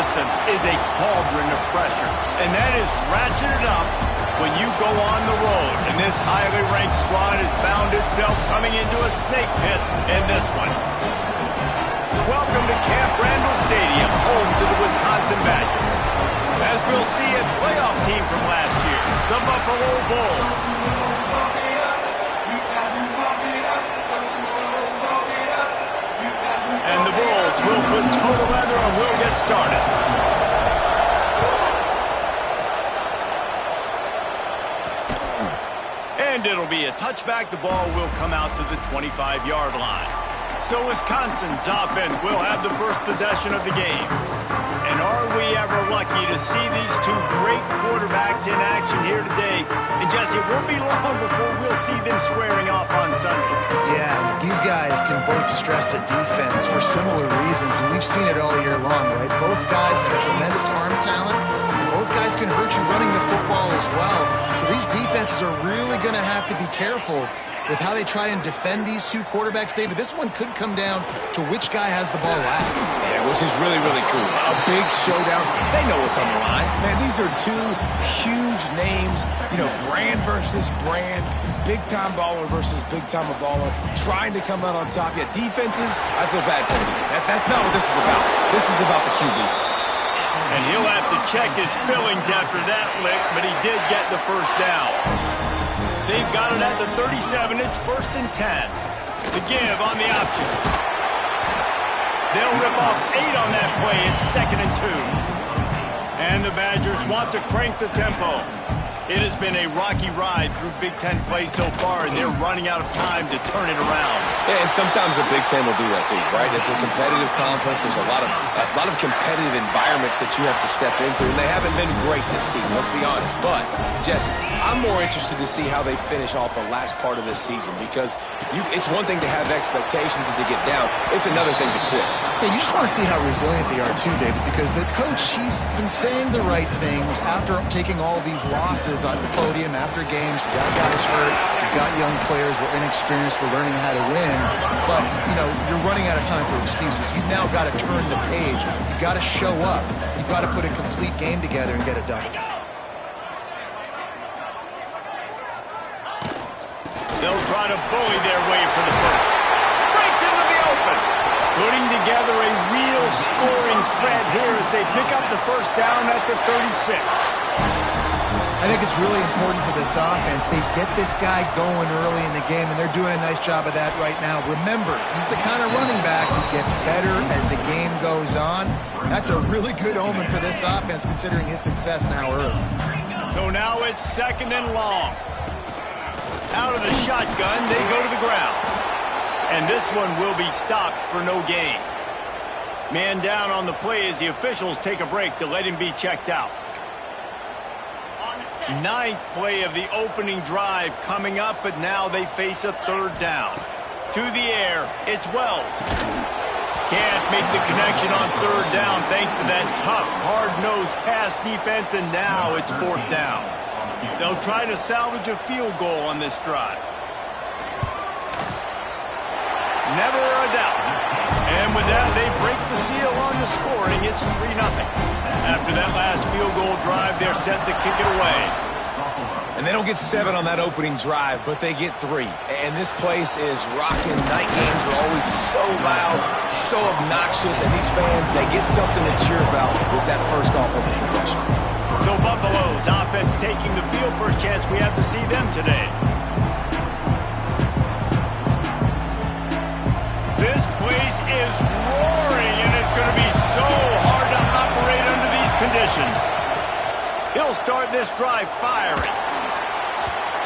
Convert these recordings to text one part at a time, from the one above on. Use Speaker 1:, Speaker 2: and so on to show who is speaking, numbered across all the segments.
Speaker 1: distance is a cauldron of pressure, and that is ratcheted up when you go on the road. And this highly ranked squad has found itself coming into a snake pit in this one. Welcome to Camp Randall Stadium, home to the Wisconsin Badgers. As we'll see, a playoff team from last year, the Buffalo Bulls. And the Bulls will put total leather and will get started. And it'll be a touchback. The ball will come out to the 25-yard line. So Wisconsin's offense will have the first possession of the game. And are we ever lucky to see these two great quarterbacks in action here today? And Jesse, it won't be long before we'll see them squaring off on Sundays.
Speaker 2: Yeah, these guys can both stress a defense for similar reasons, and we've seen it all year long, right? Both guys have tremendous arm talent. Both guys can hurt you running the football as well. So these defenses are really going to have to be careful with how they try and defend these two quarterbacks, David. This one could come down to which guy has the ball last.
Speaker 3: Yeah, which is really, really cool. A big showdown. They know what's on the line. Man, these are two huge names. You know, brand versus brand. Big-time baller versus big-time baller. Trying to come out on top. Yeah, defenses, I feel bad for them. That's not what this is about. This is about the QBs.
Speaker 1: And he'll have to check his fillings after that lick, but he did get the first down. They've got it at the 37. It's 1st and 10. To give on the option. They'll rip off 8 on that play. It's 2nd and 2. And the Badgers want to crank the tempo. It has been a rocky ride through Big Ten play so far, and they're running out of time to turn it around.
Speaker 3: Yeah, and sometimes the Big Ten will do that to you, right? It's a competitive conference. There's a lot of competitive environments that you have to step into, and they haven't been great this season, let's be honest. But, Jesse, I'm more interested to see how they finish off the last part of this season, because it's one thing to have expectations and to get down. It's another thing to quit.
Speaker 2: Yeah, you just want to see how resilient they are too, David, because the coach, he's been saying the right things after taking all these losses on the podium after games. We got guys hurt, we got young players, we're inexperienced, we're learning how to win. But, you know, you're running out of time for excuses. You've now got to turn the page. You've got to show up. You've got to put a complete game together and get it done.
Speaker 1: They'll try to bully their way for the first. Breaks into the open. Putting together a real scoring threat here as they pick up the first down at the 36.
Speaker 2: I think it's really important for this offense. They get this guy going early in the game, and they're doing a nice job of that right now. Remember, he's the kind of running back who gets better as the game goes on. That's a really good omen for this offense, considering his success now early.
Speaker 1: So now it's 2nd and long. Out of the shotgun, they go to the ground. And this one will be stopped for no gain. Man down on the play as the officials take a break to let him be checked out. 9th play of the opening drive coming up, but now they face a 3rd down. To the air, it's Wells. Can't make the connection on 3rd down thanks to that tough, hard-nosed pass defense, and now it's 4th down. They'll try to salvage a field goal on this drive. Never a doubt. And with that, they break the seal on the scoring. It's 3-0. After that last field goal drive, they're set to kick it away.
Speaker 3: And they don't get 7 on that opening drive, but they get 3. And this place is rocking. Night games are always so loud, so obnoxious, and these fans, they get something to cheer about with that first offensive possession.
Speaker 1: So Buffalo's offense taking the field. First chance we have to see them today. This place is roaring, and it's going to be so hard to operate under these conditions. He'll start this drive firing.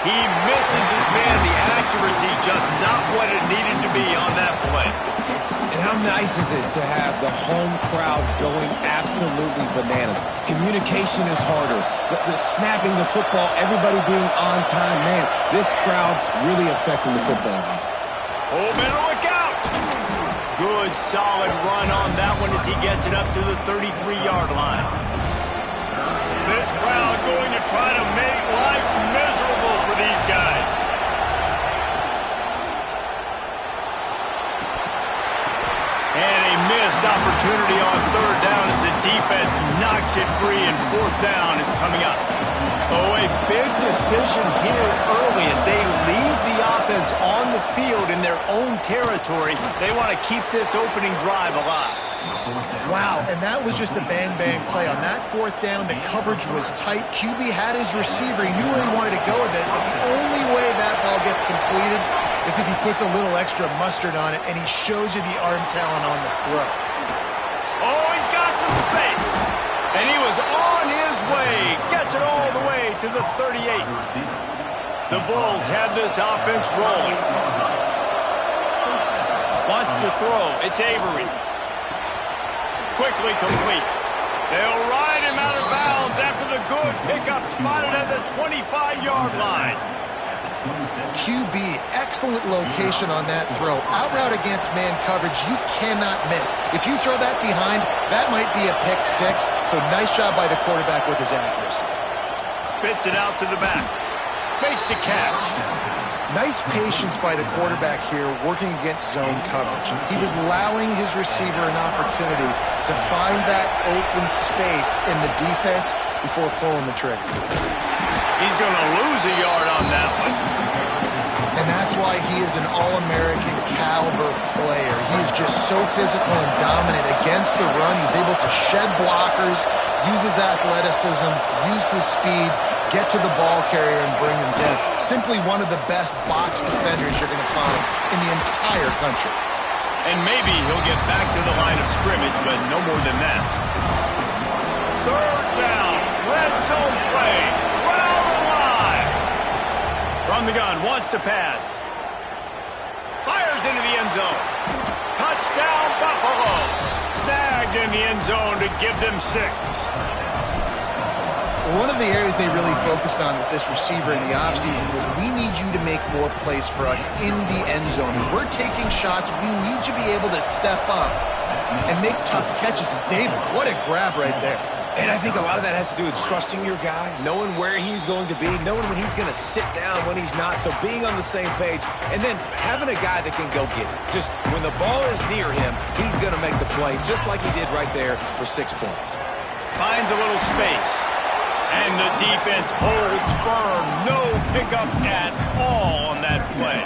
Speaker 1: He misses his man. The accuracy just not what it needed to be on that play.
Speaker 3: And how nice is it to have the home crowd going absolutely bananas? Communication is harder. The snapping the football, everybody being on time. Man, this crowd really affecting the football game.
Speaker 1: Oh, better look out. Good, solid run on that one as he gets it up to the 33-yard line. This crowd going to try to make life miserable for these guys. And a missed opportunity on 3rd down as the defense knocks it free, and fourth down is coming up. Oh, a big decision here early as they leave the offense on the field in their own territory. They want to keep this opening drive alive.
Speaker 2: Wow, and that was just a bang-bang play. On that fourth down, the coverage was tight. QB had his receiver. He knew where he wanted to go with it, but the only way that ball gets completed is if he puts a little extra mustard on it, and he shows you the arm talent on the throw.
Speaker 1: Oh, he's got some space. And he was on his way. Gets it all the way to the 38. The Bulls have this offense rolling. Wants to throw. It's Avery. Quickly complete. They'll ride him out of bounds after the good pickup spotted at the 25-yard line.
Speaker 2: QB, excellent location on that throw. Out route against man coverage, you cannot miss. If you throw that behind, that might be a pick six. So nice job by the quarterback with his accuracy.
Speaker 1: Spits it out to the back. Makes the catch.
Speaker 2: Nice patience by the quarterback here working against zone coverage. He was allowing his receiver an opportunity to find that open space in the defense before pulling the trigger.
Speaker 1: He's going to lose a yard on that one.
Speaker 2: And that's why he is an All-American caliber player. He is just so physical and dominant against the run. He's able to shed blockers, use his athleticism, use his speed, get to the ball carrier and bring him down. Simply one of the best box defenders you're going to find in the entire country.
Speaker 1: And maybe he'll get back to the line of scrimmage, but no more than that. Third down, red zone play, crowd alive. From the gun, wants to pass. Fires into the end zone. Touchdown, Buffalo. Snagged in the end zone to give them 6.
Speaker 2: One of the areas they really focused on with this receiver in the offseason was we need you to make more plays for us in the end zone. When we're taking shots, we need you to be able to step up and make tough catches. And David, what a grab right there.
Speaker 3: And I think a lot of that has to do with trusting your guy, knowing where he's going to be, knowing when he's going to sit down, when he's not, so being on the same page, and then having a guy that can go get it. Just when the ball is near him, he's going to make the play, just like he did right there for 6 points.
Speaker 1: Finds a little space. And the defense holds firm. No pickup at all on that play.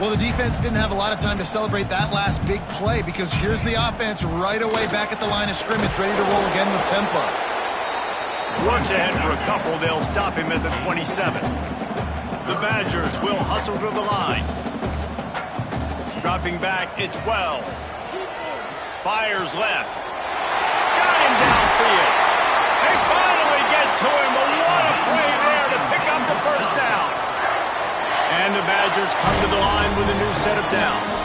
Speaker 2: Well, the defense didn't have a lot of time to celebrate that last big play because here's the offense right away back at the line of scrimmage, ready to roll again with tempo.
Speaker 1: Looks ahead for a couple. They'll stop him at the 27. The Badgers will hustle to the line. Dropping back, it's Wells. Fires left. Got him downfield. They finally get to him, but what a play there to pick up the first down. And the Badgers come to the line with a new set of downs.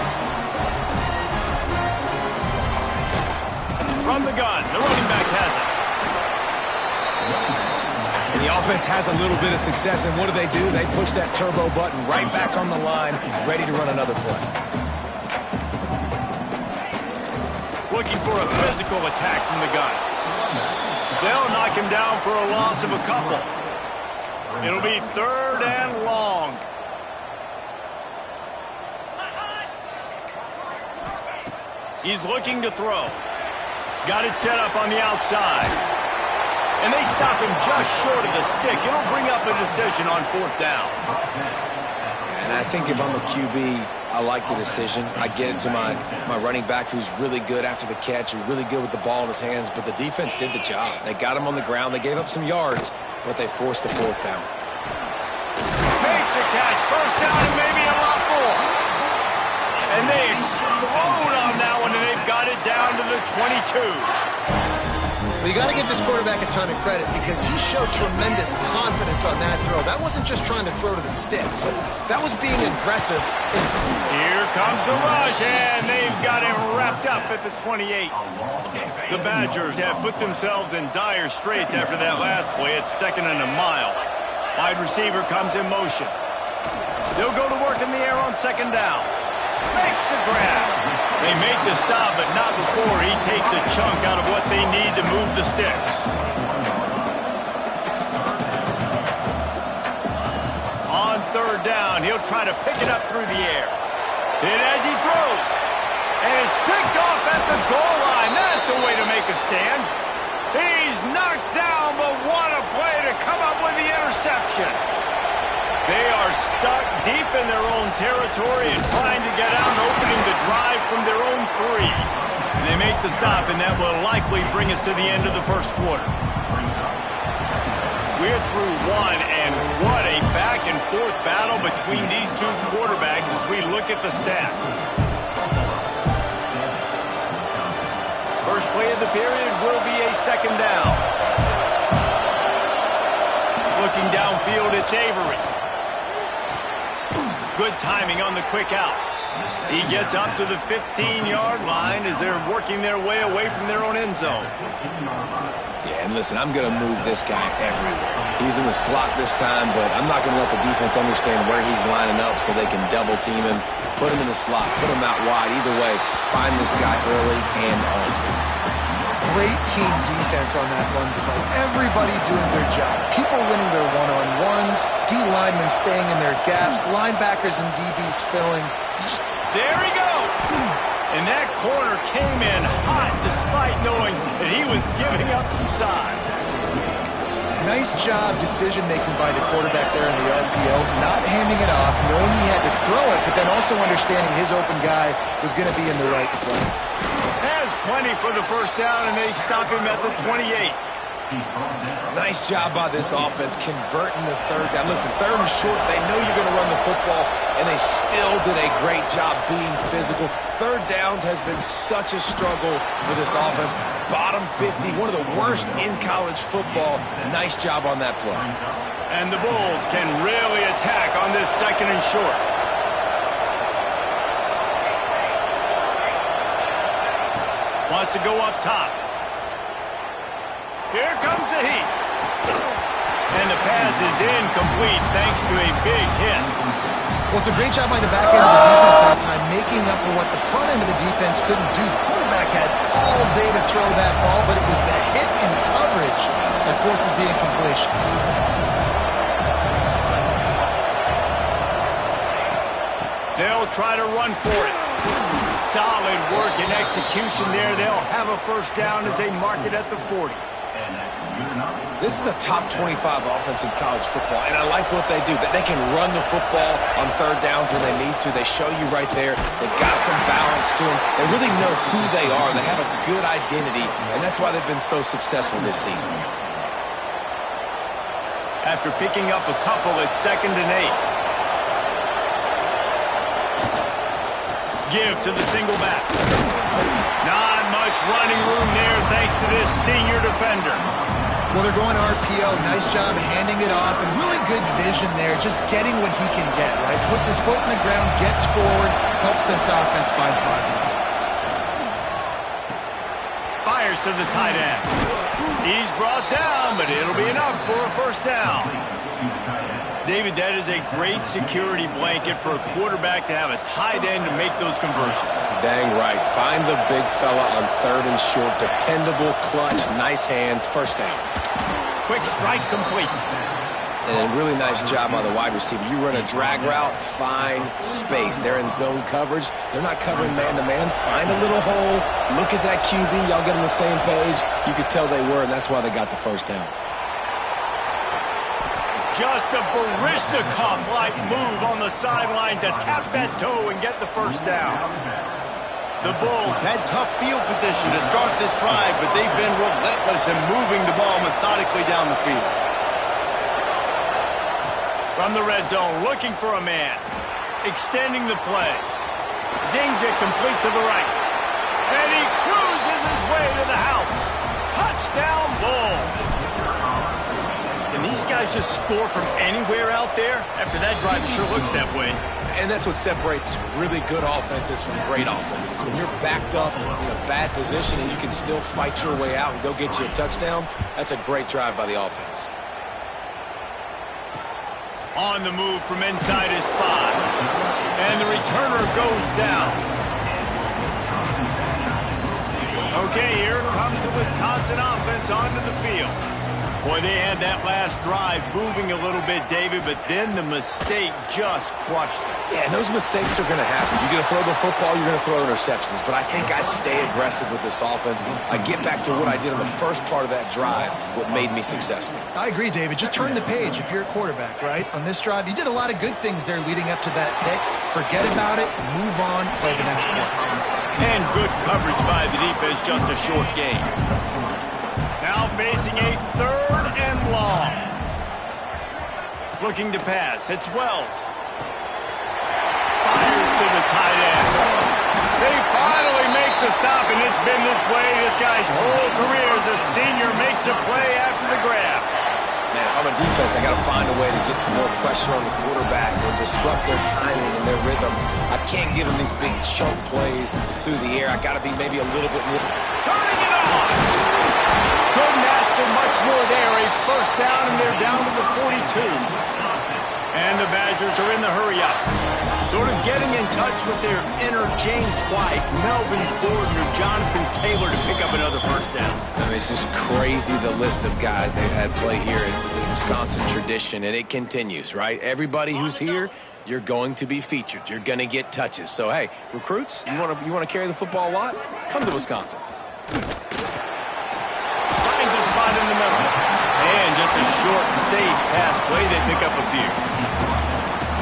Speaker 1: From the gun, the running back has it.
Speaker 3: And the offense has a little bit of success, and what do? They push that turbo button right back on the line, ready to run another play.
Speaker 1: Looking for a physical attack from the gun. They'll knock him down for a loss of a couple. It'll be 3rd and long. He's looking to throw. Got it set up on the outside. And they stop him just short of the stick. It'll bring up a decision on 4th down.
Speaker 3: And I think if I'm a QB, I like the decision. I get it to my running back who's really good after the catch, who's really good with the ball in his hands, but the defense did the job. They got him on the ground. They gave up some yards, but they forced the 4th down.
Speaker 1: Makes a catch. 1st down and maybe a lot more. And they explode on that one, and they've got it down to the 22.
Speaker 2: Well, you got to give this quarterback a ton of credit because he showed tremendous confidence on that throw. That wasn't just trying to throw to the sticks. That was being aggressive.
Speaker 1: Here comes the rush, and they've got him wrapped up at the 28. The Badgers have put themselves in dire straits after that last play. It's 2nd and a mile. Wide receiver comes in motion. They'll go to work in the air on 2nd down. Makes the grab. They make the stop, but not before he takes a chunk out of what they need to move the sticks. On 3rd down, he'll try to pick it up through the air. And as he throws, and it's picked off at the goal line. That's That's a way to make a stand. He's knocked down, but what a play to come up with the interception. They are stuck deep in their own territory and trying to get out and opening the drive from their own 3. And they make the stop, and that will likely bring us to the end of the first quarter. We're through one, and what a back-and-forth battle between these two quarterbacks as we look at the stats. First play of the period will be a second down. Looking downfield, it's Avery. Good timing on the quick out. He gets up to the 15-yard line as they're working their way away from their own end zone.
Speaker 3: Yeah, and listen, I'm going to move this guy everywhere. He's in the slot this time, but I'm not going to let the defense understand where he's lining up so they can double team him, put him in the slot, put him out wide. Either way, find this guy early and often.
Speaker 2: Great team defense on that run play. Everybody doing their job. People winning their one-on-ones, D-linemen staying in their gaps, linebackers and DBs filling.
Speaker 1: There he goes! And that corner came in hot despite knowing that he was giving up some size.
Speaker 2: Nice job decision-making by the quarterback there in the RPO, not handing it off, knowing he had to throw it, but then also understanding his open guy was going to be in the right front.
Speaker 1: Has plenty for the first down, and they stop him at the 28.
Speaker 3: Nice job by this offense converting the third down. Listen, third and short, they know you're going to run the football, and they still did a great job being physical. Third downs has been such a struggle for this offense. Bottom 50, one of the worst in college football. Nice job on that play.
Speaker 1: And the Bulls can really attack on this second and short. Wants to go up top. Here comes the heat. And the pass is incomplete thanks to a big hit.
Speaker 2: Well, it's a great job by the back end of the defense that time, making up for what the front end of the defense couldn't do. The quarterback had all day to throw that ball, but it was the hit and coverage that forces the incompletion.
Speaker 1: They'll try to run for it. Solid work and execution there. They'll have a first down as they mark it at the 40.
Speaker 3: This is a top 25 offense in college football, and I like what they do. They can run the football on third downs when they need to. They show you right there. They've got some balance to them. They really know who they are. They have a good identity, and that's why they've been so successful this season.
Speaker 1: After picking up a couple, it's 2nd and 8. Give to the single back. Not much running room there thanks to this senior defender.
Speaker 2: Well, they're going RPO. Nice job handing it off, and really good vision there, just getting what he can get, right? Puts his foot in the ground, gets forward, helps this offense find positive points.
Speaker 1: Fires to the tight end. He's brought down, but it'll be enough for a first down. David, that is a great security blanket for a quarterback to have a tight end to make those conversions.
Speaker 3: Dang right. Find the big fella on third and short. Dependable, clutch, nice hands, first down.
Speaker 1: Quick strike complete.
Speaker 3: And a really nice job by the wide receiver. You run a drag route, find space. They're in zone coverage. They're not covering man-to-man. Find a little hole. Look at that QB. Y'all get on the same page. You could tell they were, and that's why they got the first down.
Speaker 1: Just a Baryshnikov-like move on the sideline to tap that toe and get the first down. The Bulls had tough field position to start this drive, but they've been relentless in moving the ball methodically down the field. From the red zone, looking for a man. Extending the play. Zings it complete to the right. And he cruises his way to the house. Touchdown, Bulls. Can these guys just score from anywhere out there? After that drive, it sure looks that way.
Speaker 3: And that's what separates really good offenses from great offenses. When you're backed up in a bad position and you can still fight your way out and go get you a touchdown, that's a great drive by the offense.
Speaker 1: On the move from inside his 5. And the returner goes down. Okay, here comes the Wisconsin offense onto the field. Boy, they had that last drive moving a little bit, David, but then the mistake just crushed them.
Speaker 3: Yeah, those mistakes are going to happen. You're going to throw the football, you're going to throw interceptions. But I think I stay aggressive with this offense. I get back to what I did in the first part of that drive, what made me successful.
Speaker 2: I agree, David. Just turn the page if you're a quarterback, right? On this drive, you did a lot of good things there leading up to that pick. Forget about it, move on, play the next play.
Speaker 1: And good coverage by the defense, just a short gain. Now facing a 3rd and long. Looking to pass. It's Wells. Fires to the tight end. They finally make the stop, and it's been this way this guy's whole career as a senior. Makes a play after the grab.
Speaker 3: Man, if I'm a defense, I got to find a way to get some more pressure on the quarterback or disrupt their timing and their rhythm. I can't give them these big chunk plays through the air. I got to be maybe a little bit more.
Speaker 1: Turning it on. Couldn't ask for much more there. A 1st down, and they're down to the 42. And the Badgers are in the hurry-up. Sort of getting in touch with their inner James White, Melvin Gordon, or Jonathan Taylor to pick up another 1st down.
Speaker 3: I mean, it's just crazy the list of guys they've had play here in the Wisconsin tradition, and it continues, right? Everybody who's here, you're going to be featured. You're going to get touches. So, hey, recruits, you want to carry the football a lot? Come to Wisconsin.
Speaker 1: Finds a spot in the middle. And just a short and safe pass play. They pick up a few.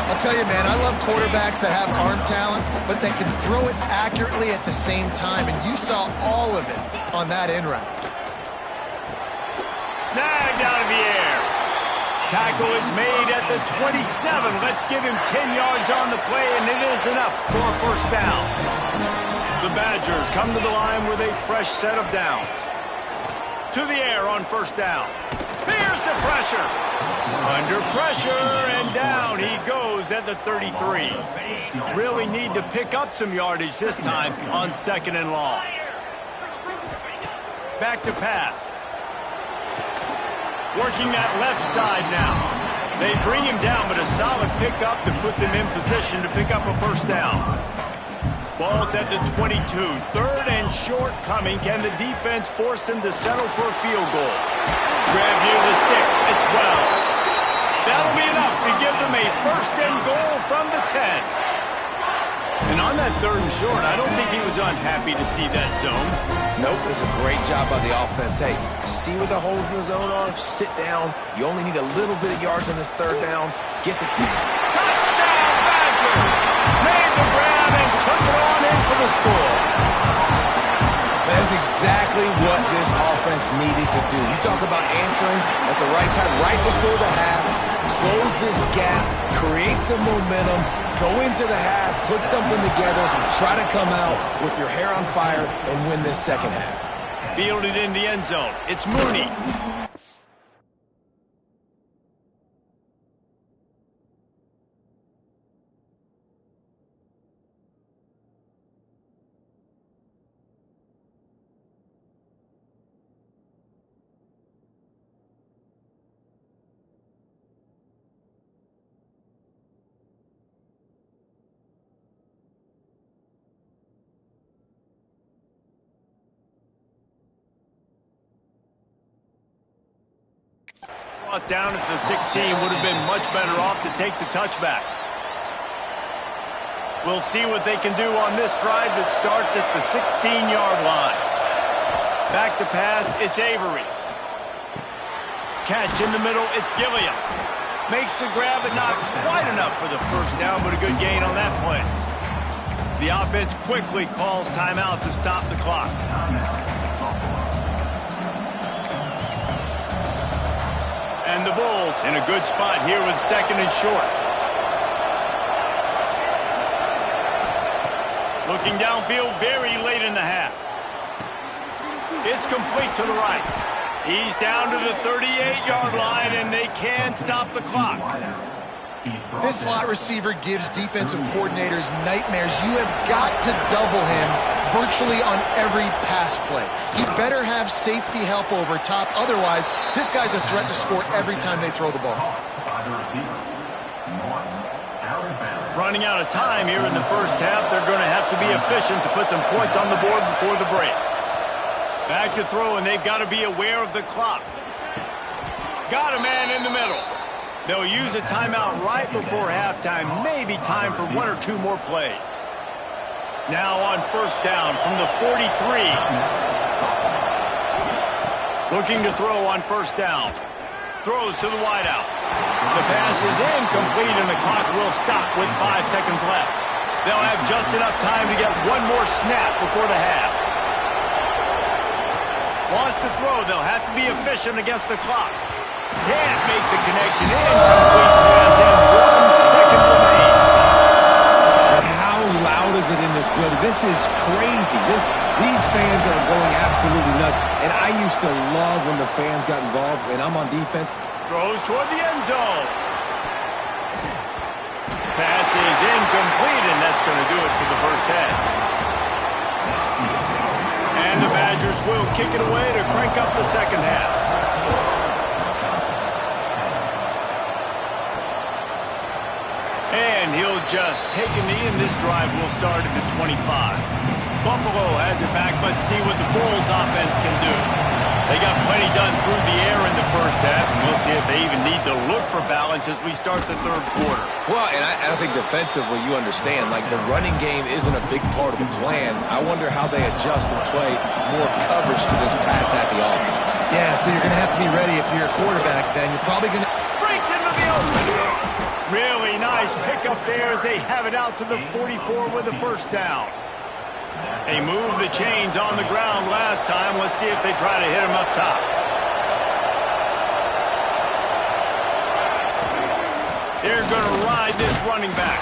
Speaker 2: I'll tell you, man, I love quarterbacks that have arm talent, but that can throw it accurately at the same time, and you saw all of it on that in route.
Speaker 1: Snagged out of the air. Tackle is made at the 27. Let's give him 10 yards on the play, and it is enough for a 1st down. The Badgers come to the line with a fresh set of downs. To the air on 1st down. Here's the pressure. Under pressure, and down he goes at the 33. Really need to pick up some yardage this time on 2nd and long. Back to pass. Working that left side now. They bring him down, but a solid pickup to put them in position to pick up a 1st down. Ball's at the 22. 3rd and short coming. Can the defense force him to settle for a field goal? Grab near the sticks. It's Wells. That'll be enough to give them a 1st and goal from the 10. And on that 3rd and short, I don't think he was unhappy to see that zone.
Speaker 3: Nope, it was a great job by the offense. Hey, see where the holes in the zone are? Sit down. You only need a little bit of yards on this 3rd down. Get the...
Speaker 1: Touchdown, Badger! Made the grab and took it on in for the score.
Speaker 3: That's exactly what this offense needed to do. You talk about answering at the right time, right before the half, close this gap, create some momentum, go into the half, put something together, try to come out with your hair on fire and win this 2nd half.
Speaker 1: Fielded in the end zone. It's Mooney. Down at the 16 would have been much better off to take the touchback. We'll see what they can do on this drive that starts at the 16-yard line. Back to pass, it's Avery. Catch in the middle, it's Gilliam. Makes the grab, but not quite enough for the 1st down, but a good gain on that play. The offense quickly calls timeout to stop the clock. And the Bulls in a good spot here with 2nd and short. Looking downfield very late in the half. It's complete to the right. He's down to the 38-yard line, and they can stop the clock.
Speaker 2: This slot receiver gives defensive coordinators nightmares. You have got to double him virtually on every pass play. He better have safety help over top. Otherwise, this guy's a threat to score every time they throw the ball.
Speaker 1: Running out of time here in the 1st half. They're going to have to be efficient to put some points on the board before the break. Back to throw, and they've got to be aware of the clock. Got a man in the middle. They'll use a timeout right before halftime. Maybe time for 1 or 2 more plays. Now on first down from the 43. Looking to throw on first down. Throws to the wideout. The pass is incomplete, and the clock will stop with 5 seconds left. They'll have just enough time to get one more snap before the half. Wants to throw. They'll have to be efficient against the clock. Can't make the connection. Incomplete pass, and 1 second remains.
Speaker 3: How loud is it in this building? This is crazy. These fans are going absolutely nuts. And I used to love when the fans got involved. When I'm on defense.
Speaker 1: Throws toward the end zone. Pass is incomplete, and that's going to do it for the first half. And the Badgers will kick it away to crank up the second half. And he'll just take a knee, and this drive will start at the 25. Buffalo has it back. Let's see what the Bulls offense can do. They got plenty done through the air in the first half, and we'll see if they even need to look for balance as we start the third quarter.
Speaker 3: Well, and I think defensively, you understand, like the running game isn't a big part of the plan. I wonder how they adjust and play more coverage to this pass-happy offense.
Speaker 2: Yeah, so you're going to have to be ready if you're a quarterback then. You're probably going to...
Speaker 1: Breaks into the open. Really nice pickup there as they have it out to the 44 with a first down. They moved the chains on the ground last time. Let's see if they try to hit him up top. They're going to ride this running back.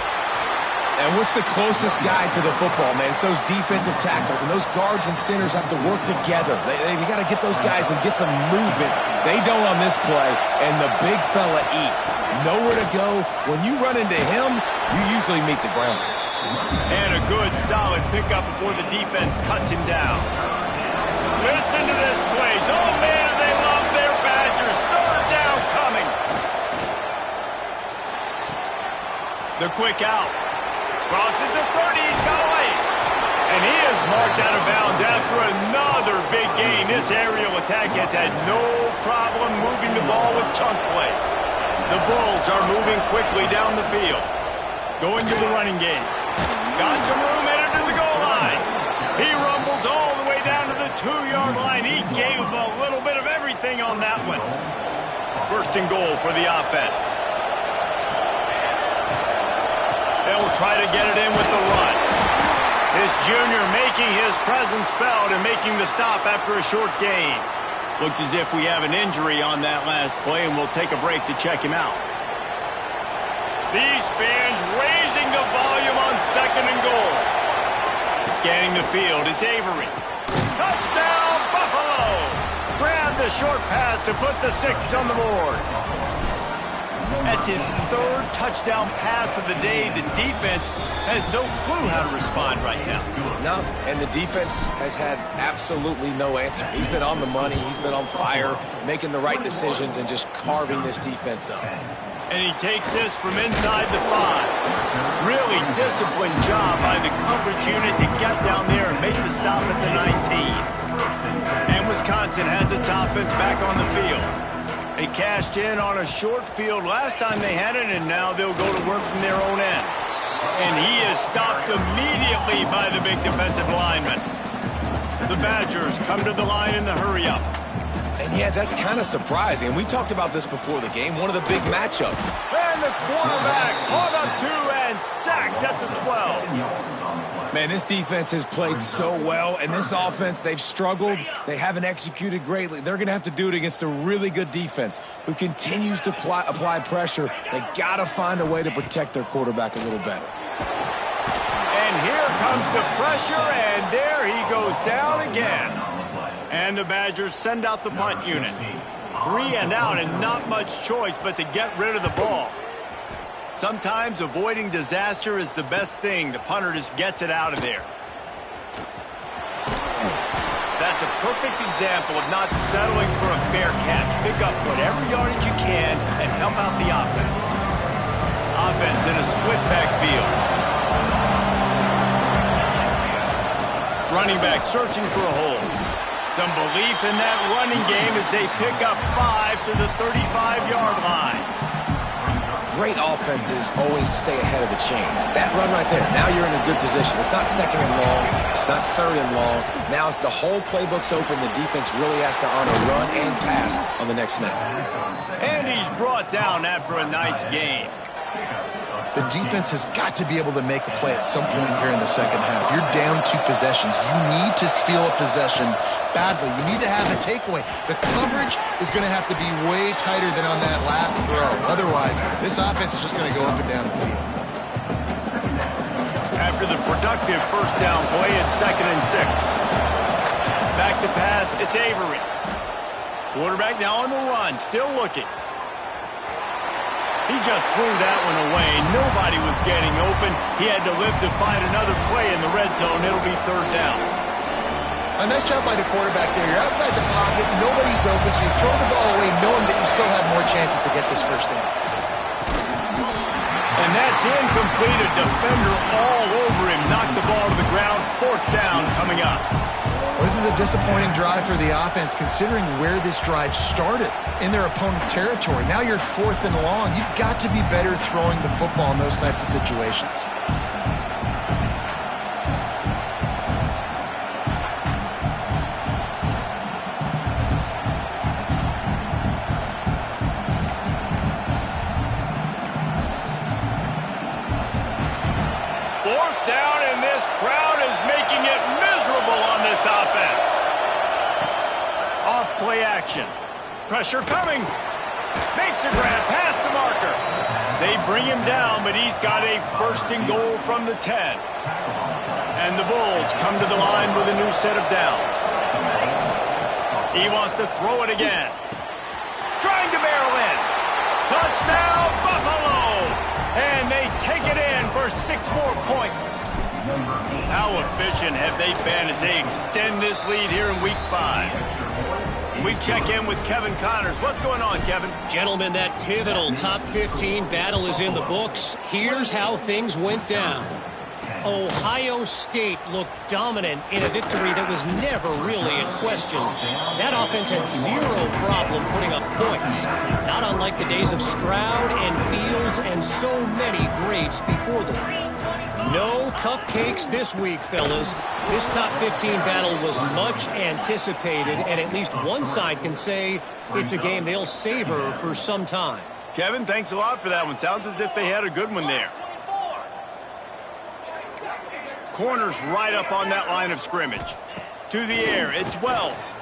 Speaker 3: And what's the closest guy to the football, man? It's those defensive tackles, and those guards and centers have to work together. They got to get those guys and get some movement. They don't on this play, and the big fella eats. Nowhere to go. When you run into him, you usually meet the ground.
Speaker 1: And a good, solid pickup before the defense cuts him down. Listen to this place. Oh, man, they love their Badgers. Third down coming. The quick out. Crosses the 30. He's got away. And he is marked out of bounds after another big gain. This aerial attack has had no problem moving the ball with chunk plays. The Bulls are moving quickly down the field. Going to the running game. Got some room, headed to the goal line. He rumbles all the way down to the 2-yard line. He gave a little bit of everything on that one. First and goal for the offense. They'll try to get it in with the run. This junior making his presence felt and making the stop after a short gain. Looks as if we have an injury on that last play, and we'll take a break to check him out. These fans raising the volume on second and goal. Scanning the field, it's Avery. Touchdown, Buffalo! Grab the short pass to put the 6 on the board. That's his 3rd touchdown pass of the day. The defense has no clue how to respond right now.
Speaker 3: No, and the defense has had absolutely no answer. He's been on the money. He's been on fire, making the right decisions and just carving this defense up.
Speaker 1: And he takes this from inside the 5. Really disciplined job by the coverage unit to get down there and make the stop at the 19. And Wisconsin has its offense back on the field. They cashed in on a short field last time they had it, and now they'll go to work from their own end. And he is stopped immediately by the big defensive lineman. The Badgers come to the line in the hurry-up.
Speaker 3: And yeah, that's kind of surprising. We talked about this before the game, one of the big matchups.
Speaker 1: And the quarterback caught up to and sacked at the 12.
Speaker 3: Man, this defense has played so well, and this offense, they've struggled. They haven't executed greatly. They're going to have to do it against a really good defense who continues to apply pressure. They got to find a way to protect their quarterback a little better.
Speaker 1: And here comes the pressure, and there he goes down again. And the Badgers send out the punt unit. 3 and out, and not much choice but to get rid of the ball. Sometimes avoiding disaster is the best thing. The punter just gets it out of there. That's a perfect example of not settling for a fair catch. Pick up whatever yardage you can and help out the offense. Offense in a split backfield. Running back searching for a hole. Some belief in that running game as they pick up 5 to the 35-yard line.
Speaker 3: Great offenses always stay ahead of the chains. That run right there, now you're in a good position. It's not second and long. It's not third and long. Now it's the whole playbook's open. The defense really has to honor run and pass on the next snap.
Speaker 1: And he's brought down after a nice gain.
Speaker 2: The defense has got to be able to make a play at some point here in the second half. You're down 2 possessions. You need to steal a possession badly. You need to have a takeaway. The coverage is going to have to be way tighter than on that last throw. Otherwise, this offense is just going to go up and down the field.
Speaker 1: After the productive first down play, it's 2nd and 6. Back to pass, it's Avery. Quarterback now on the run, still looking. He just threw that one away. Nobody was getting open. He had to live to find another play in the red zone. It'll be 3rd down.
Speaker 2: A nice job by the quarterback there. You're outside the pocket. Nobody's open, so you throw the ball away knowing that you still have more chances to get this first down.
Speaker 1: And that's incomplete. A defender all over him. Knocked the ball to the ground. 4th down coming up.
Speaker 2: Well, this is a disappointing drive for the offense considering where this drive started in their opponent territory. Now you're 4th and long. You've got to be better throwing the football in those types of situations.
Speaker 1: Play action. Pressure coming. Makes a grab past the marker. They bring him down, but he's got a 1st and goal from the 10. And the Bulls come to the line with a new set of downs. He wants to throw it again. Trying to barrel in. Touchdown, Buffalo! And they take it in for 6 more points. How efficient have they been as they extend this lead here in Week 5? We check in with Kevin Connors. What's going on, Kevin?
Speaker 4: Gentlemen, that pivotal top 15 battle is in the books. Here's how things went down. Ohio State looked dominant in a victory that was never really in question. That offense had 0 problem putting up points, not unlike the days of Stroud and Fields and so many greats before them. No cupcakes this week, fellas. This top 15 battle was much anticipated, and at least one side can say it's a game they'll savor for some time.
Speaker 1: Kevin, thanks a lot for that one. Sounds as if they had a good one there. Corners right up on that line of scrimmage. To the air, it's Wells.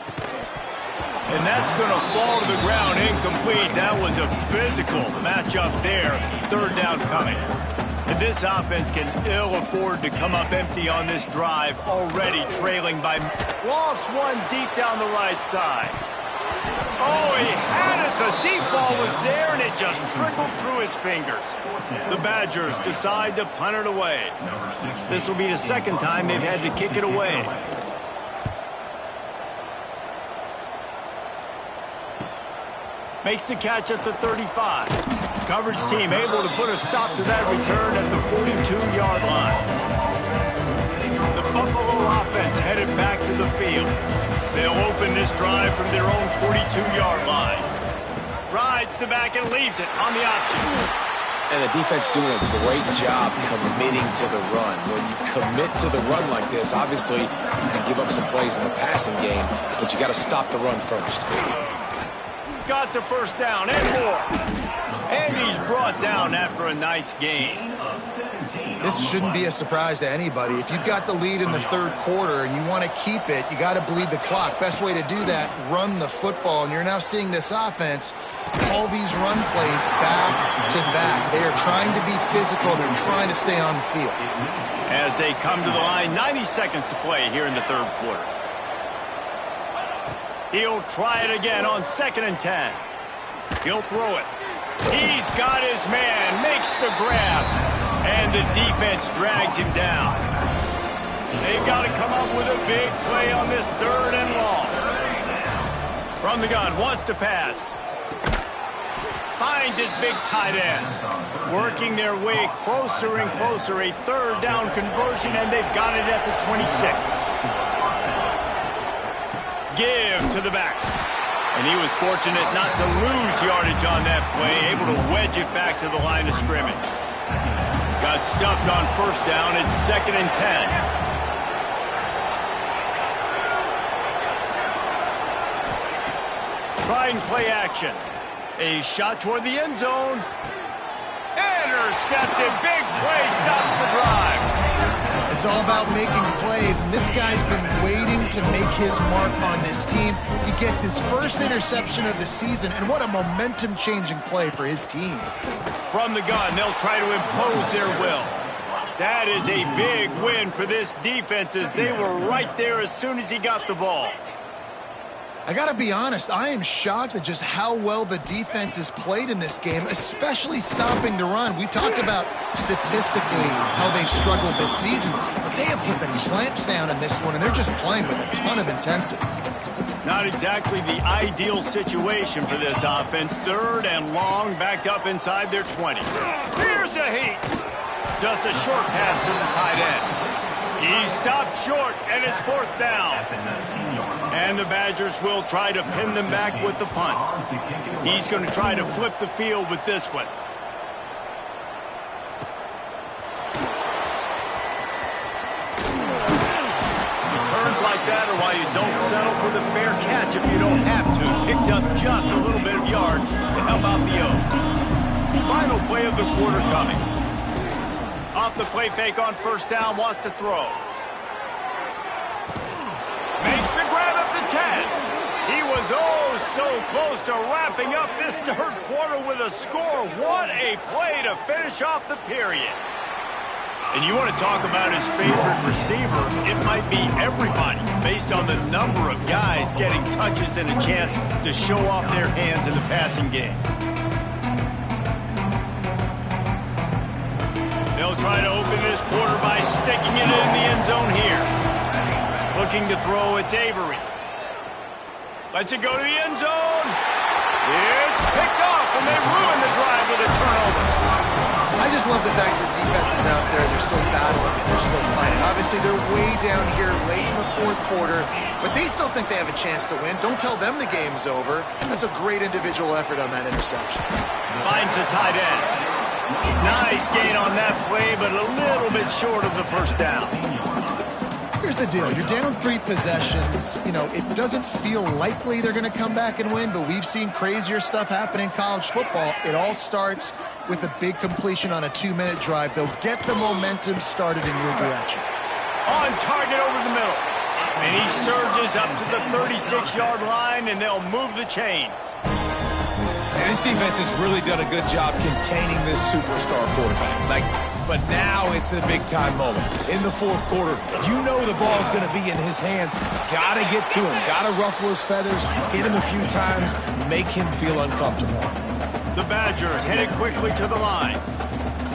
Speaker 1: And that's going to fall to the ground incomplete. That was a physical matchup there. 3rd down coming. And this offense can ill afford to come up empty on this drive, already trailing by... Lost one deep down the right side. Oh, he had it. The deep ball was there, and it just trickled through his fingers. The Badgers decide to punt it away. This will be the 2nd time they've had to kick it away. Makes the catch at the 35. Coverage team able to put a stop to that return at the 42-yard line. The Buffalo offense headed back to the field. They'll open this drive from their own 42-yard line. Rides the back and leaves it on the option.
Speaker 3: And the defense doing a great job committing to the run. When you commit to the run like this, obviously you can give up some plays in the passing game, but you got to stop the run first.
Speaker 1: Got the 1st down and more. And he's brought down after a nice gain.
Speaker 2: This shouldn't be a surprise to anybody. If you've got the lead in the 3rd quarter and you want to keep it, you got to bleed the clock. Best way to do that, run the football. And you're now seeing this offense call these run plays back to back. They are trying to be physical. They're trying to stay on the field.
Speaker 1: As they come to the line, 90 seconds to play here in the 3rd quarter. He'll try it again on 2nd and 10. He'll throw it. He's got his man, makes the grab, and the defense drags him down. They've got to come up with a big play on this 3rd and long. From the gun, wants to pass. Finds his big tight end. Working their way closer and closer, a 3rd down conversion, and they've got it at the 26. give to the back. And he was fortunate not to lose yardage on that play, able to wedge it back to the line of scrimmage. Got stuffed on first down. It's 2nd and 10. Trying play action. A shot toward the end zone. Intercepted. Big play stops the drive.
Speaker 2: It's all about making plays, and this guy's been waiting to make his mark on this team. He gets his first interception of the season, and what a momentum-changing play for his team.
Speaker 1: From the gun, they'll try to impose their will. That is a big win for this defense, as they were right there as soon as he got the ball.
Speaker 2: I gotta be honest, I am shocked at just how well the defense has played in this game, especially stopping the run. We talked about statistically how they've struggled this season, but they have put the clamps down in this one, and they're just playing with a ton of intensity.
Speaker 1: Not exactly the ideal situation for this offense. 3rd and long, backed up inside their 20. Here's a heat. Just a short pass to the tight end. He stopped short, and it's 4th down. And the Badgers will try to pin them back with the punt. He's going to try to flip the field with this one. Returns like that are why you don't settle for the fair catch if you don't have to. Picks up just a little bit of yards to help out the Oaks. Final play of the quarter coming. Off the play fake on first down, wants to throw. Makes the grab at the 10. He was so close to wrapping up this 3rd quarter with a score. What a play to finish off the period. And you want to talk about his favorite receiver, it might be everybody, based on the number of guys getting touches and a chance to show off their hands in the passing game. They'll try to open this quarter by sticking it in the end zone here. Looking to throw, it's Avery. Lets it go to the end zone. It's picked off, and they ruin the drive with a turnover.
Speaker 2: I just love the fact that the defense is out there. They're still battling and they're still fighting. Obviously, they're way down here late in the 4th quarter, but they still think they have a chance to win. Don't tell them the game's over. That's a great individual effort on that interception.
Speaker 1: Finds the tight end. Nice gain on that play, but a little bit short of the first down.
Speaker 2: Here's the deal. You're down 3 possessions. You know, it doesn't feel likely they're going to come back and win, but we've seen crazier stuff happen in college football. It all starts with a big completion on a 2-minute drive. They'll get the momentum started in your direction.
Speaker 1: On target over the middle. And he surges up to the 36-yard line, and they'll move the chains.
Speaker 3: And this defense has really done a good job containing this superstar quarterback. But now it's the big-time moment. In the 4th quarter, you know the ball's going to be in his hands. Got to get to him. Got to ruffle his feathers, hit him a few times, make him feel uncomfortable.
Speaker 1: The Badgers headed quickly to the line.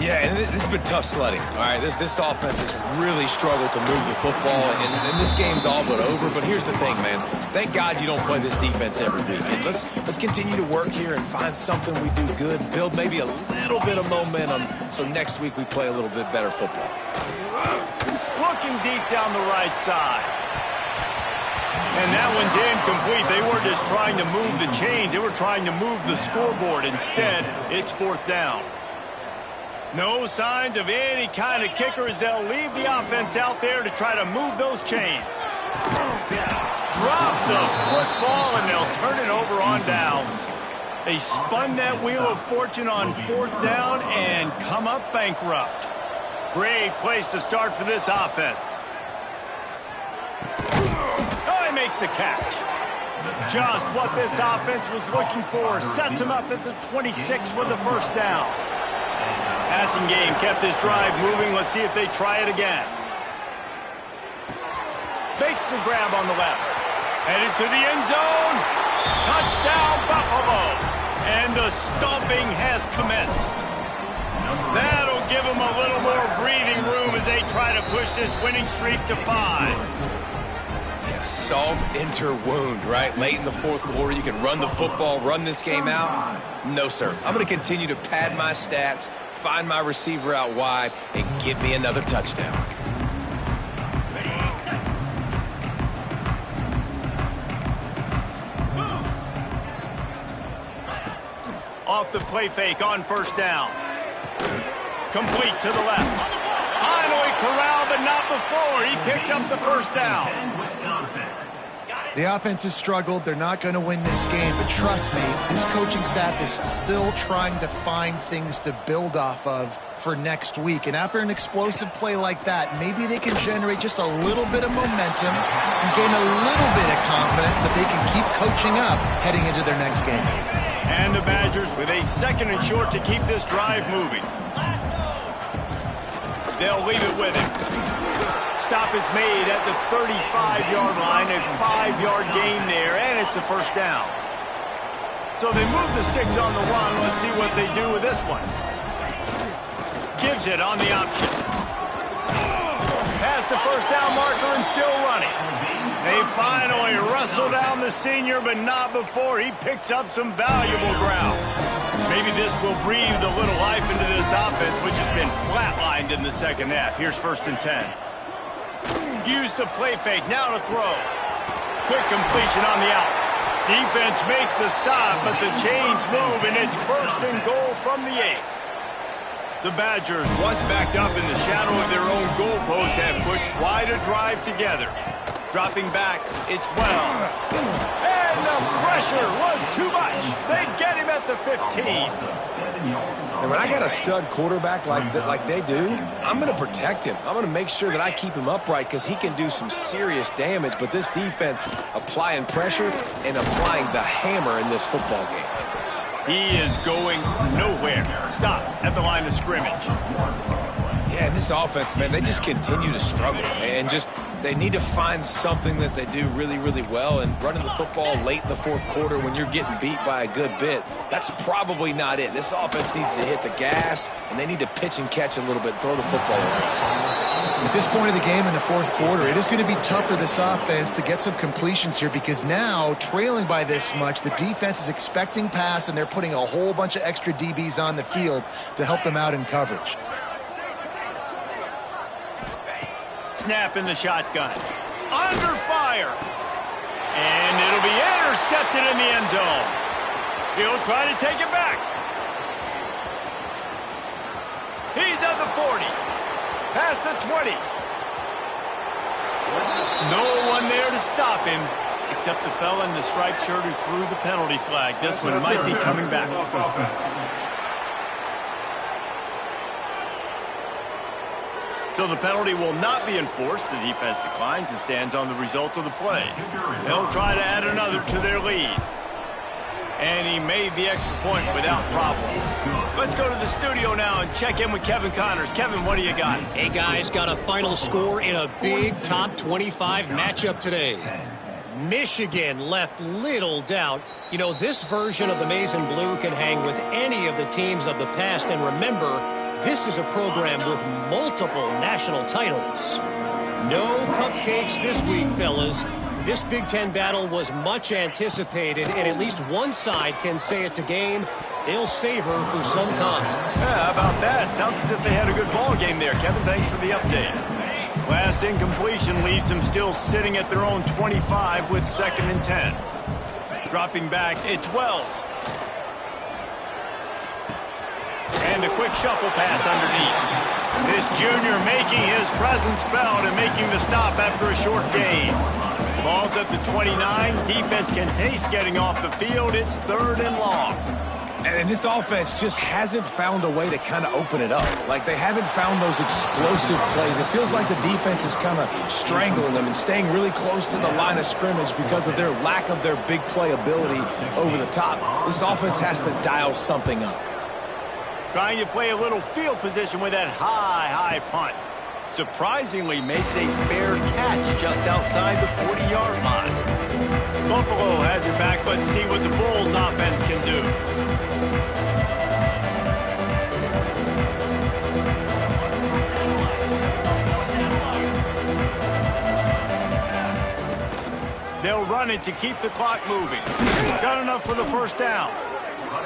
Speaker 3: Yeah, and this has been tough sledding. All right, this offense has really struggled to move the football, and this game's all but over. But here's the thing, man. Thank God you don't play this defense every week. And let's continue to work here and find something we do good, build maybe a little bit of momentum, so next week we play a little bit better football.
Speaker 1: Looking deep down the right side. And that one's incomplete. They weren't just trying to move the chains. They were trying to move the scoreboard. Instead, it's 4th down. No signs of any kind of kickers. They'll leave the offense out there to try to move those chains. Drop the football, and they'll turn it over on downs. They spun that wheel of fortune on 4th down and come up bankrupt. Great place to start for this offense. Oh, he makes the catch. Just what this offense was looking for. Sets him up at the 26 with the first down. Passing game kept this drive moving. Let's see if they try it again. Makes the grab on the left. Headed to the end zone. Touchdown, Buffalo. And the stomping has commenced. That'll give them a little more breathing room as they try to push this winning streak to 5.
Speaker 3: Yeah, salt enter wound, right? Late in the 4th quarter, you can run the football, run this game out. No, sir. I'm going to continue to pad my stats, find my receiver out wide, and get me another touchdown.
Speaker 1: 4 Off the play fake on first down. Complete to the left. Finally corralled, but not before. He picks up the first down.
Speaker 2: The offense has struggled. They're not going to win this game, but trust me, this coaching staff is still trying to find things to build off of for next week. And after an explosive play like that, maybe they can generate just a little bit of momentum and gain a little bit of confidence that they can keep coaching up heading into their next game.
Speaker 1: And the Badgers with a 2nd and short to keep this drive moving. They'll leave it with him. Stop is made at the 35-yard line, a 5-yard gain there, and it's a first down. So they move the sticks on the one. Let's see what they do with this one. Gives it on the option. Past the first down marker and still running. They finally wrestle down the senior, but not before he picks up some valuable ground. Maybe this will breathe a little life into this offense, which has been flatlined in the second half. Here's 1st and 10. Use the play fake, now to throw. Quick completion on the out. Defense makes a stop, but the chains move, and it's 1st and goal from the 8. The Badgers, once backed up in the shadow of their own goalpost, have put quite a drive together. Dropping back, it's Wells. And the pressure was too much. They get him at the 15.
Speaker 3: And when I got a stud quarterback like they do, I'm going to protect him. I'm going to make sure that I keep him upright because he can do some serious damage. But this defense applying pressure and applying the hammer in this football game.
Speaker 1: He is going nowhere. Stop at the line of scrimmage.
Speaker 3: Yeah, and this offense, man, they just continue to struggle. And they need to find something that they do really, really well. And running the football late in the 4th quarter when you're getting beat by a good bit, that's probably not it. This offense needs to hit the gas, and they need to pitch and catch a little bit, throw the football around.
Speaker 2: At this point of the game in the 4th quarter, it is going to be tough for this offense to get some completions here because now, trailing by this much, the defense is expecting pass, and they're putting a whole bunch of extra DBs on the field to help them out in coverage.
Speaker 1: Snap in the shotgun. Under fire. And it'll be intercepted in the end zone. He'll try to take it back. He's at the 40. Past the 20. No one there to stop him, except the fella in the striped shirt who threw the penalty flag. This one might be coming back. So the penalty will not be enforced. The defense declines and stands on the result of the play. They'll try to add another to their lead. And he made the extra point without problem. Let's go to the studio now and check in with Kevin Connors. Kevin, what do you got?
Speaker 4: Hey, guys, got a final score in a big top 25 matchup today. Michigan left little doubt. You know, this version of the Maize and Blue can hang with any of the teams of the past. And remember, this is a program with multiple national titles. No cupcakes this week, fellas. This Big Ten battle was much anticipated, and at least one side can say it's a game they'll savor for some time.
Speaker 1: Yeah, how about that? Sounds as if they had a good ball game there. Kevin, thanks for the update. Last incompletion leaves them still sitting at their own 25 with 2nd and 10. Dropping back, it's Wells. And a quick shuffle pass underneath. This junior making his presence felt and making the stop after a short gain. Ball's at the 29. Defense can taste getting off the field. It's 3rd and long.
Speaker 3: And this offense just hasn't found a way to kind of open it up. Like, they haven't found those explosive plays. It feels like the defense is kind of strangling them and staying really close to the line of scrimmage because of their lack of their big play ability over the top. This offense has to dial something up.
Speaker 1: Trying to play a little field position with that high punt. Surprisingly makes a fair catch just outside the 40-yard line. Buffalo has it back. Let's see what the Bulls offense can do. They'll run it to keep the clock moving. Got enough for the first down.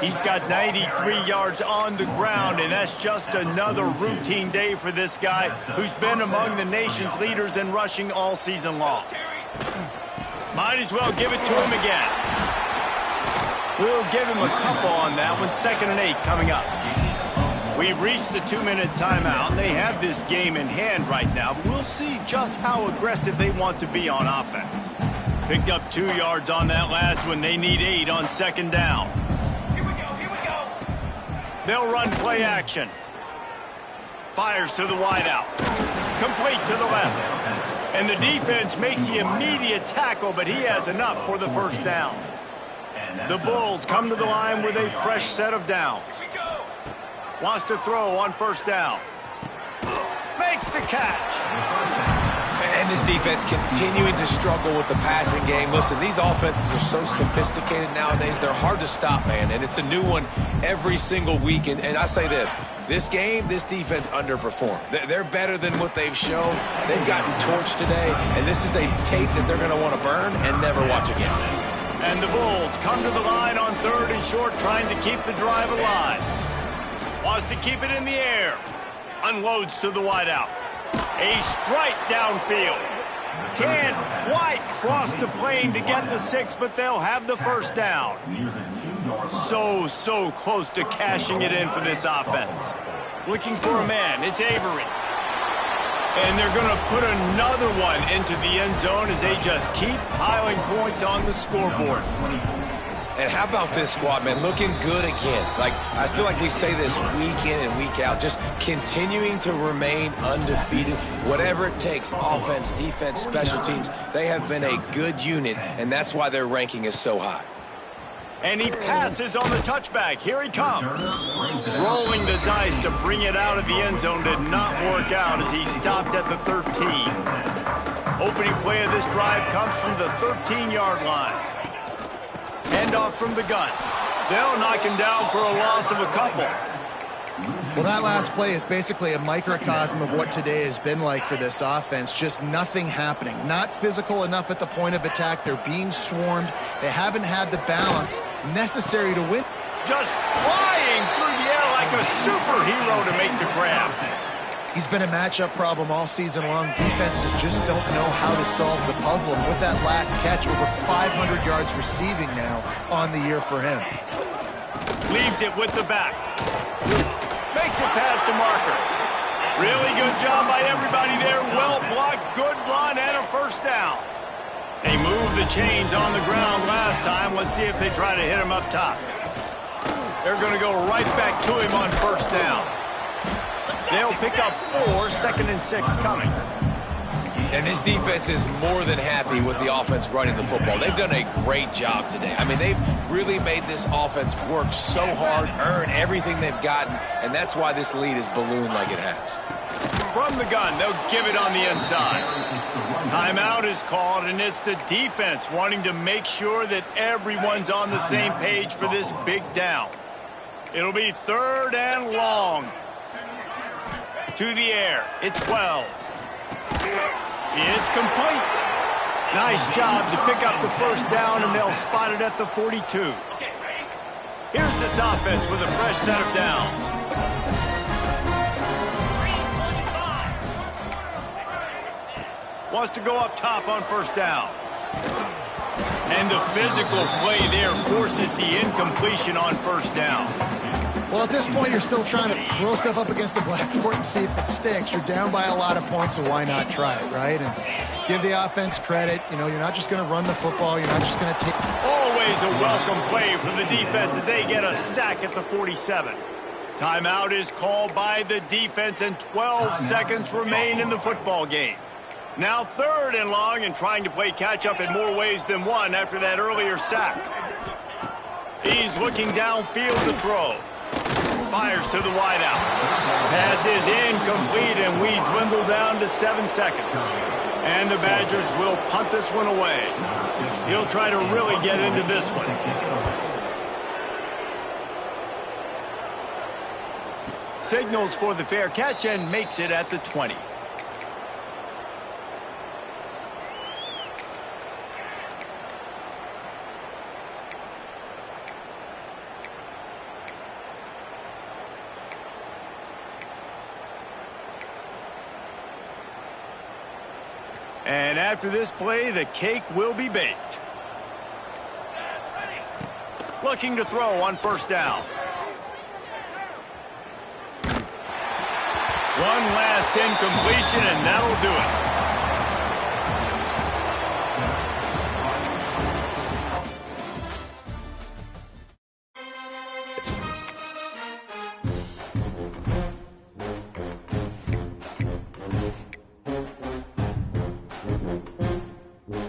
Speaker 1: He's got 93 yards on the ground, and that's just another routine day for this guy who's been among the nation's leaders in rushing all season long. Might as well give it to him again. We'll give him a couple on that one. 2nd and 8 coming up. We've reached the 2-minute timeout. They have this game in hand right now, but we'll see just how aggressive they want to be on offense. Picked up 2 yards on that last one. They need 8 on 2nd down.
Speaker 5: Here we go.
Speaker 1: They'll run play action. Fires to the wideout. Complete to the left. And the defense makes the immediate tackle, but he has enough for the 1st down. The Bulls come to the line with a fresh set of downs. Wants to throw on 1st down. Makes the catch.
Speaker 3: And this defense continuing to struggle with the passing game. Listen, these offenses are so sophisticated nowadays. They're hard to stop, man. And it's a new one every single week. And I say this game, this defense underperformed. They're better than what they've shown. They've gotten torched today. And this is a tape that they're going to want to burn and never watch again.
Speaker 1: And the Bulls come to the line on 3rd and short, trying to keep the drive alive. Wants to keep it in the air. Unloads to the wideout. A strike downfield. Can't quite cross the plane to get the 6, but they'll have the 1st down. So close to cashing it in for this offense. Looking for a man. It's Avery. And they're going to put another one into the end zone as they just keep piling points on the scoreboard.
Speaker 3: And how about this squad, man? Looking good again. Like, I feel like we say this week in and week out, just continuing to remain undefeated. Whatever it takes, offense, defense, special teams, they have been a good unit, and that's why their ranking is so high.
Speaker 1: And he passes on the touchback. Here he comes. Rolling the dice to bring it out of the end zone did not work out as he stopped at the 13. Opening play of this drive comes from the 13-yard line. Handoff from the gun. They'll knock him down for a loss of a couple.
Speaker 2: Well, that last play is basically a microcosm of what today has been like for this offense. Just nothing happening. Not physical enough at the point of attack. They're being swarmed. They haven't had the balance necessary to win.
Speaker 1: Just flying through the air like a superhero to make the grab.
Speaker 2: He's been a matchup problem all season long. Defenses just don't know how to solve the puzzle. And with that last catch, over 500 yards receiving now on the year for him.
Speaker 1: Leaves it with the back. Makes it past the marker. Really good job by everybody there. Well blocked, good run, and a 1st down. They moved the chains on the ground last time. Let's see if they try to hit him up top. They're going to go right back to him on 1st down. They'll pick up 4, 2nd and 6 coming.
Speaker 3: And this defense is more than happy with the offense running the football. They've done a great job today. I mean, they've really made this offense work so hard, earn everything they've gotten, and that's why this lead is ballooned like it has.
Speaker 1: From the gun, they'll give it on the inside. Timeout is called, and it's the defense wanting to make sure that everyone's on the same page for this big down. It'll be 3rd and long. To the air. It's Wells. It's complete. Nice job to pick up the 1st down, and they'll spot it at the 42. Here's this offense with a fresh set of downs. Wants to go up top on 1st down. And the physical play there forces the incompletion on 1st down.
Speaker 2: Well, at this point, you're still trying to throw stuff up against the blackboard and see if it sticks. You're down by a lot of points, so why not try it, right? And give the offense credit. You know, you're not just going to run the football. You're not just going to take...
Speaker 1: Always a welcome play for the defense as they get a sack at the 47. Timeout is called by the defense, and 12 seconds remain in the football game. Now 3rd and long, and trying to play catch-up in more ways than one after that earlier sack. He's looking downfield to throw. Fires to the wideout. Pass is incomplete, and we dwindle down to 7 seconds. And the Badgers will punt this one away. He'll try to really get into this one. Signals for the fair catch and makes it at the 20. And after this play, the cake will be baked. looking to throw on first down. One last incompletion, and that'll do it.